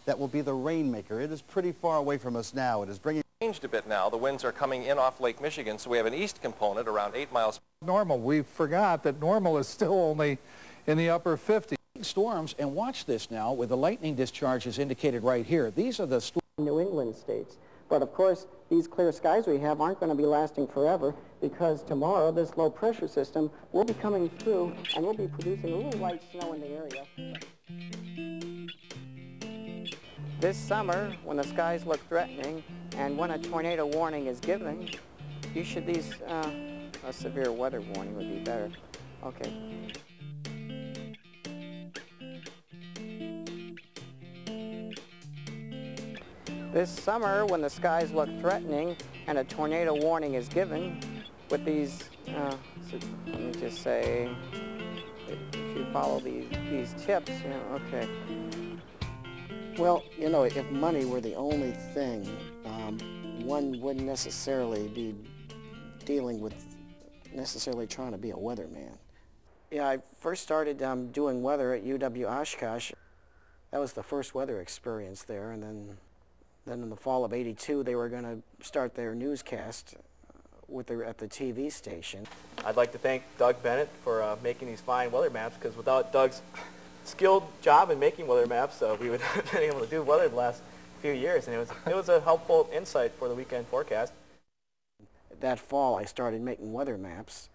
that will be the rainmaker. It is pretty far away from us now. It is bringing... Changed a bit now. The winds are coming in off Lake Michigan, so we have an east component around 8 miles. Normal. We forgot that normal is still only in the upper 50s. Storms, and watch this now with the lightning discharges indicated right here. These are the New England states. But of course, these clear skies we have aren't going to be lasting forever, because tomorrow this low pressure system will be coming through and we'll be producing a little light snow in the area. This summer, when the skies look threatening and when a tornado warning is given, you should a severe weather warning would be better. Okay. This summer, when the skies look threatening and a tornado warning is given, with these, let me just say, if you follow these tips, okay. Well, if money were the only thing, one wouldn't necessarily be dealing with necessarily trying to be a weatherman. Yeah, I first started doing weather at UW Oshkosh. That was the first weather experience there, and then in the fall of '82, they were going to start their newscast at the TV station. I'd like to thank Doug Bennett for making these fine weather maps, because without Doug's skilled job in making weather maps, we would have been able to do weather the last few years, and it was a helpful insight for the weekend forecast. That fall, I started making weather maps,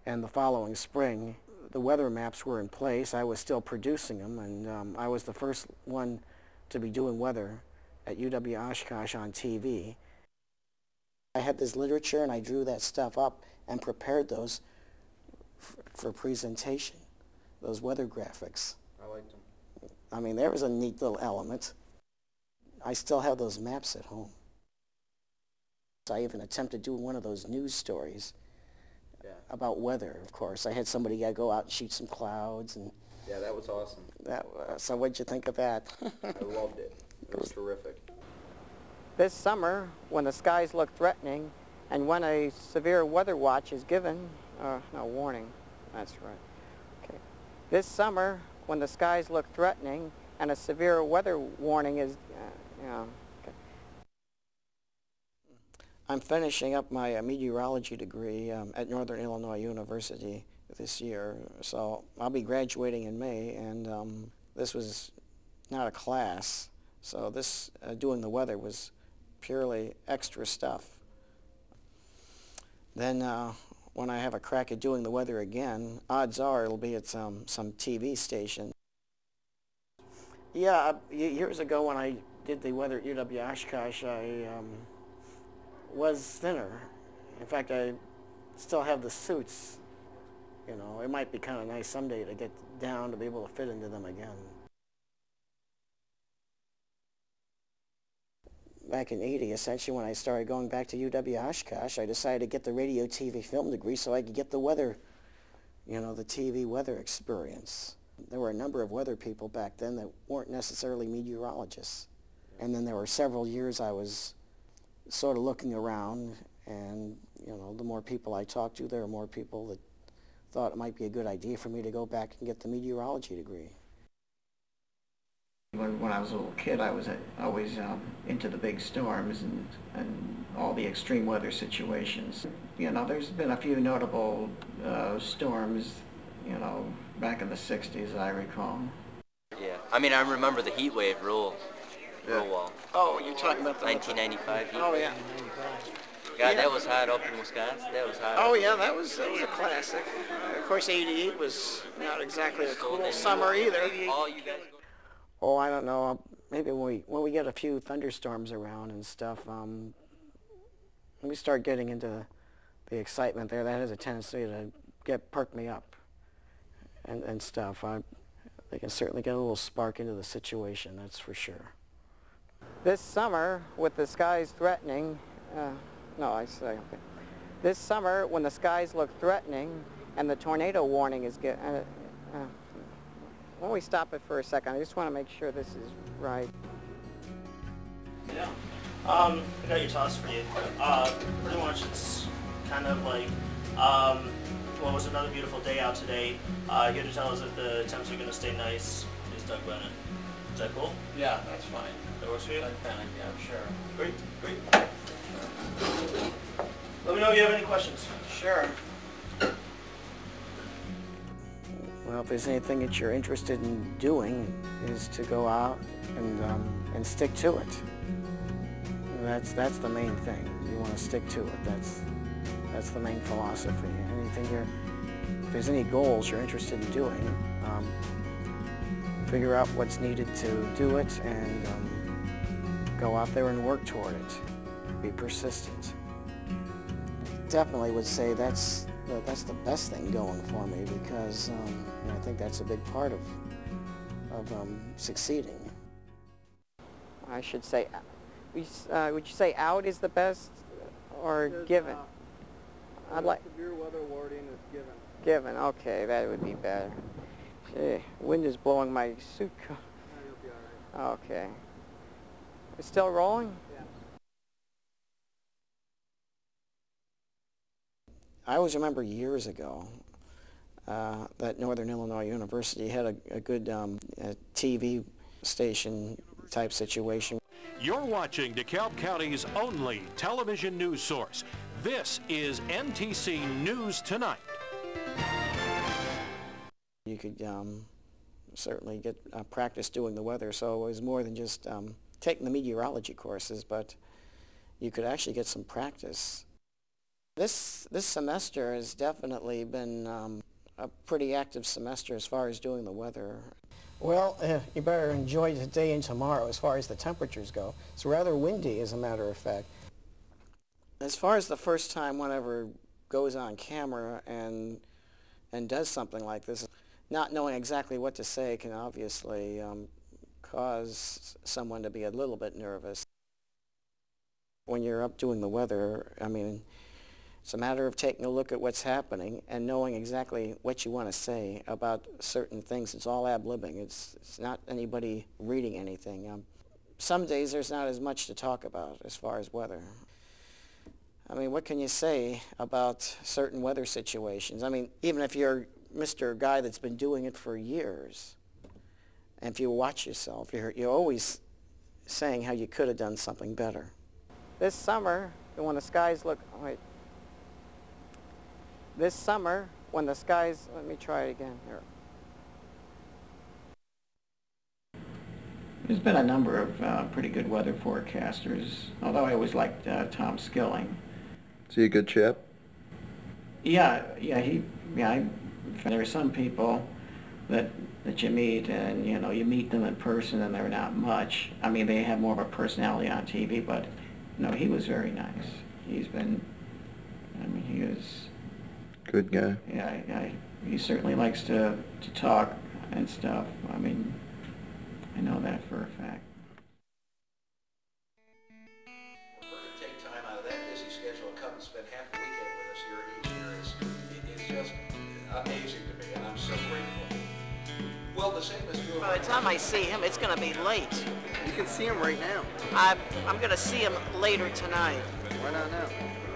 and the following spring, the weather maps were in place. I was still producing them, and I was the first one to be doing weather at UW Oshkosh on TV. I had this literature and I drew that stuff up and prepared those for presentation, those weather graphics. I liked them. I mean, there was a neat little element. I still have those maps at home. I even attempted doing one of those news stories about weather, of course. I had somebody go out and shoot some clouds. And yeah, that was awesome. So what'd you think of that? I loved it. It was terrific. This summer, when the skies look threatening and when a severe weather watch is given, no, warning, that's right. Okay. This summer, when the skies look threatening and a severe weather warning is, okay. I'm finishing up my meteorology degree at Northern Illinois University this year, so I'll be graduating in May, and this was not a class. So this, doing the weather, was purely extra stuff. Then when I have a crack at doing the weather again, odds are it'll be at some TV station. Yeah, years ago when I did the weather at UW Oshkosh, I was thinner. In fact, I still have the suits. It might be kind of nice someday to get down to be able to fit into them again. Back in '80, essentially, when I started going back to UW Oshkosh, I decided to get the radio, TV, film degree so I could get the weather, the TV weather experience. There were a number of weather people back then that weren't necessarily meteorologists. And then there were several years I was sort of looking around, and, the more people I talked to, there were more people that thought it might be a good idea for me to go back and get the meteorology degree. When I was a little kid, I was always into the big storms and all the extreme weather situations. There's been a few notable storms, back in the 60s, I recall. Yeah, I mean, I remember the heat wave real well. Oh, you're talking about the 1995 heat wave. Oh, yeah. God, yeah. That was hot up in Wisconsin. That was hot. Oh, yeah, that was a classic. Of course, '88 was not exactly a cool summer either. All you guys. Oh, I don't know. Maybe when we get a few thunderstorms around and stuff, when we start getting into the excitement there, that has a tendency to perk me up and stuff. They can certainly get a little spark into the situation, that's for sure. This summer, with the skies threatening, this summer, when the skies look threatening and the tornado warning is given, why don't we stop it for a second? I just want to make sure this is right. Yeah. I got your toss for you. Pretty much it's kind of like, well, it was another beautiful day out today. Here to tell us if the temps are going to stay nice is Doug Bennett. Is that cool? Yeah, that's fine. That works for you? That kind of, yeah, sure. Great, great. Let me know if you have any questions. Sure. Well, if there's anything that you're interested in doing, is to go out and stick to it. That's the main thing. You want to stick to it. That's the main philosophy. If there's any goals you're interested in doing, figure out what's needed to do it and go out there and work toward it. Be persistent. Definitely would say that's the best thing going for me because I think that's a big part of succeeding. I should say, would you say out is the best or given? I'd like severe weather warning is given. given. Okay, that would be better. Gee, wind is blowing my suit coat. You'll be all right. Okay. It's still rolling? Yeah. I always remember years ago that Northern Illinois University had a good TV station type situation. You're watching DeKalb County's only television news source. This is NTC News Tonight. You could certainly get practice doing the weather, so it was more than just taking the meteorology courses, but you could actually get some practice. This semester has definitely been a pretty active semester as far as doing the weather. Well, you better enjoy today and tomorrow as far as the temperatures go. It's rather windy, as a matter of fact. As far as the first time one ever goes on camera and does something like this, not knowing exactly what to say can obviously cause someone to be a little bit nervous. When you're up doing the weather, I mean, it's a matter of taking a look at what's happening and knowing exactly what you want to say about certain things. It's all ad-libbing. It's not anybody reading anything. Some days there's not as much to talk about as far as weather. I mean, what can you say about certain weather situations? I mean, even if you're Mr. Guy that's been doing it for years, and if you watch yourself, you're always saying how you could have done something better. This summer, when the skies look, wait. This summer, when the skies, let me try it again here. There's been a number of pretty good weather forecasters, although I always liked Tom Skilling. Is he a good chap? Yeah, there are some people that you meet and, you meet them in person and they're not much. I mean, they have more of a personality on TV, but, he was very nice. He is... Good guy. Yeah, he certainly likes to talk and stuff. I mean, I know that for a fact. For her to take time out of that busy schedule and come and spend half the weekend with us here each year is just amazing to me, and I'm so grateful. Well, the same is true. By the time I see him, it's going to be late. You can see him right now. I'm going to see him later tonight. Why not now?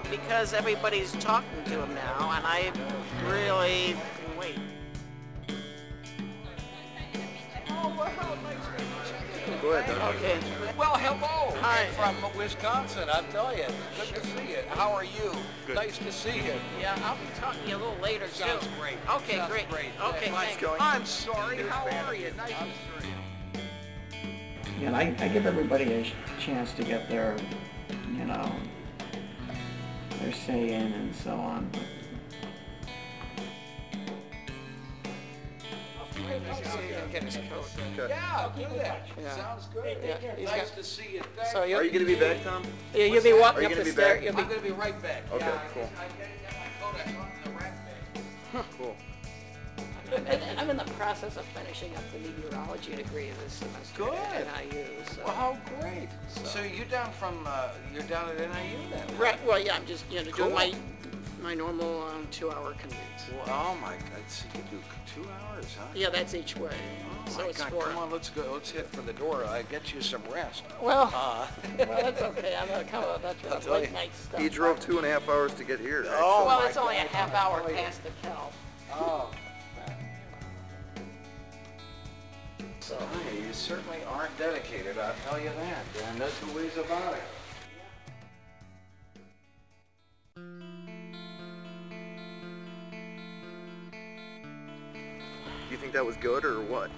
Because everybody's talking to him now, and I really wait. Oh, well, how nice to meet you. Go ahead, Doug. Okay. Well, hello. Hi. I'm from Wisconsin, I'll tell you. Good to see you. How are you? Good. Nice to see you. Yeah, I'll be talking to you a little later, Sounds too. great. Okay, Sounds great. great. Okay, Nice thanks. going. I'm sorry. Here's How Van. are you? Nice to see you. Yeah, and I give everybody a chance to get their, their say in and so on. But Get his coat. Yeah, do that. Yeah. Sounds good. Yeah, he's Nice got- to see you. Thank So you. you'll, Are you going to be back, Tom? yeah, you'll be walking Are you up gonna the be stairs. back? You'll I'm be, going to be right back. Okay, Yeah, cool. I got my coat. I saw it in the rack bag. Cool. I'm in the process of finishing up the meteorology degree this semester Good. at NIU. So. Well, how great. So you're down at NIU then? Right. Well, yeah, I'm just Cool. doing my normal 2-hour commutes. Well, oh my God, so you do 2 hours, huh? Yeah, that's each way. Oh so my it's God, 4 come on, let's go. Let's hit for the door. I get you some rest. Well, well, that's okay. I'm a kind of a veteran I'll of tell late you. night stuff. He drove 2.5 hours to get here. Oh, well, my it's only a God. half hour past the Cal. Oh. So, hey, you certainly are dedicated, I'll tell you that. And no two ways about it. Do you think that was good or what?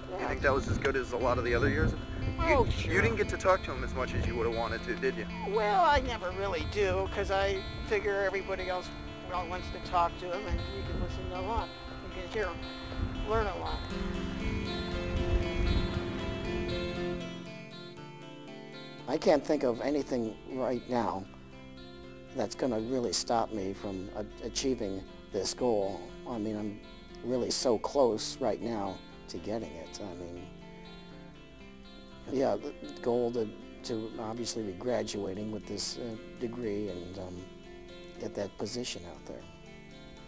Do you think that was as good as a lot of the other years? Oh, sure. You didn't get to talk to him as much as you would have wanted to, did you? Well, I never really do, because I figure everybody else wants to talk to him, and you can listen to a lot. You can hear him, learn a lot. I can't think of anything right now that's going to really stop me from achieving this goal. I mean, I'm really so close right now to getting it. I mean, yeah, the goal to obviously be graduating with this degree and get that position out there.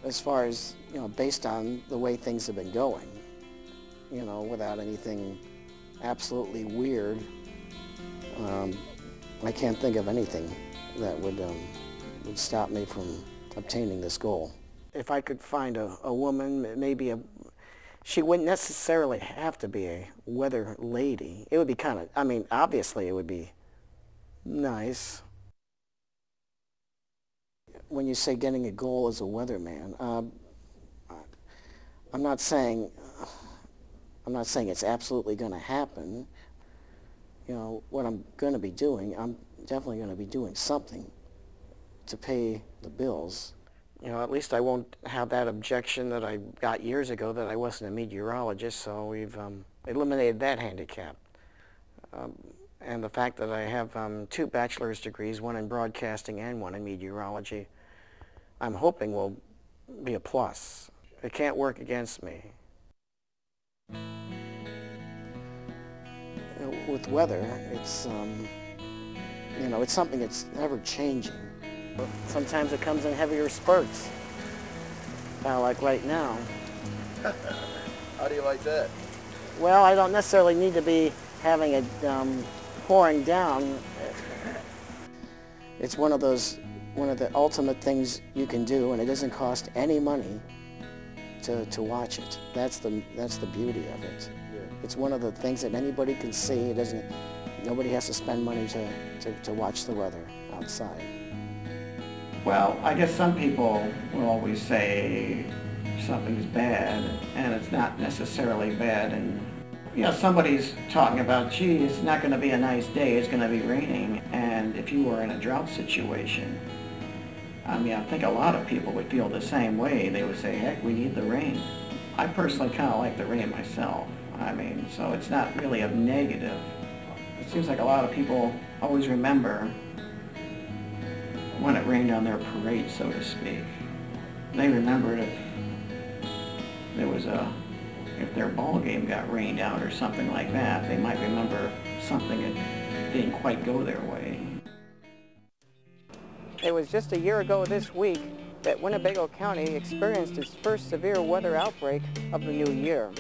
As far as, you know, based on the way things have been going, you know, without anything absolutely weird, I can't think of anything that would stop me from obtaining this goal. If I could find a woman, maybe she wouldn't necessarily have to be a weather lady. It would be kind of, I mean, obviously it would be nice. When you say getting a goal as a weatherman, I'm not saying it's absolutely going to happen. You know, what I'm going to be doing, I'm definitely going to be doing something to pay the bills. You know, at least I won't have that objection that I got years ago that I wasn't a meteorologist, so we've eliminated that handicap. And the fact that I have 2 bachelor's degrees, one in broadcasting and one in meteorology, I'm hoping will be a plus. It can't work against me. With weather, it's, you know, it's something that's ever changing. Sometimes it comes in heavier spurts, like right now. How do you like that? Well, I don't necessarily need to be having it pouring down. It's one of the ultimate things you can do, and it doesn't cost any money to watch it. That's the beauty of it. Yeah. It's one of the things that anybody can see. Nobody has to spend money to watch the weather outside. Well, I guess some people will always say something's bad, and it's not necessarily bad. And you know, somebody's talking about, gee, it's not going to be a nice day, it's going to be raining. And if you were in a drought situation, I mean, I think a lot of people would feel the same way. They would say, heck, we need the rain. I personally kind of like the rain myself. I mean, so it's not really a negative. It seems like a lot of people always remember when it rained on their parade, so to speak. They remembered if their ball game got rained out or something like that, they might remember something that didn't quite go their way. It was just a year ago this week that Winnebago County experienced its first severe weather outbreak of the new year.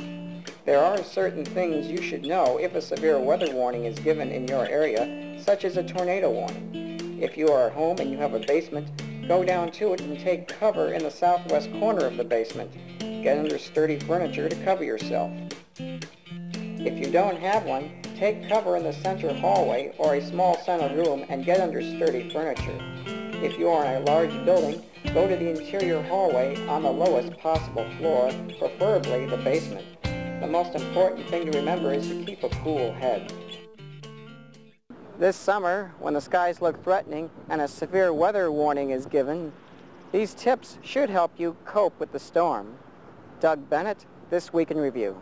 There are certain things you should know if a severe weather warning is given in your area, such as a tornado warning. If you are at home and you have a basement, go down to it and take cover in the southwest corner of the basement. Get under sturdy furniture to cover yourself. If you don't have one, take cover in the center hallway or a small center room and get under sturdy furniture. If you are in a large building, go to the interior hallway on the lowest possible floor, preferably the basement. The most important thing to remember is to keep a cool head. This summer, when the skies look threatening and a severe weather warning is given, these tips should help you cope with the storm. Doug Bennett, This Week in Review.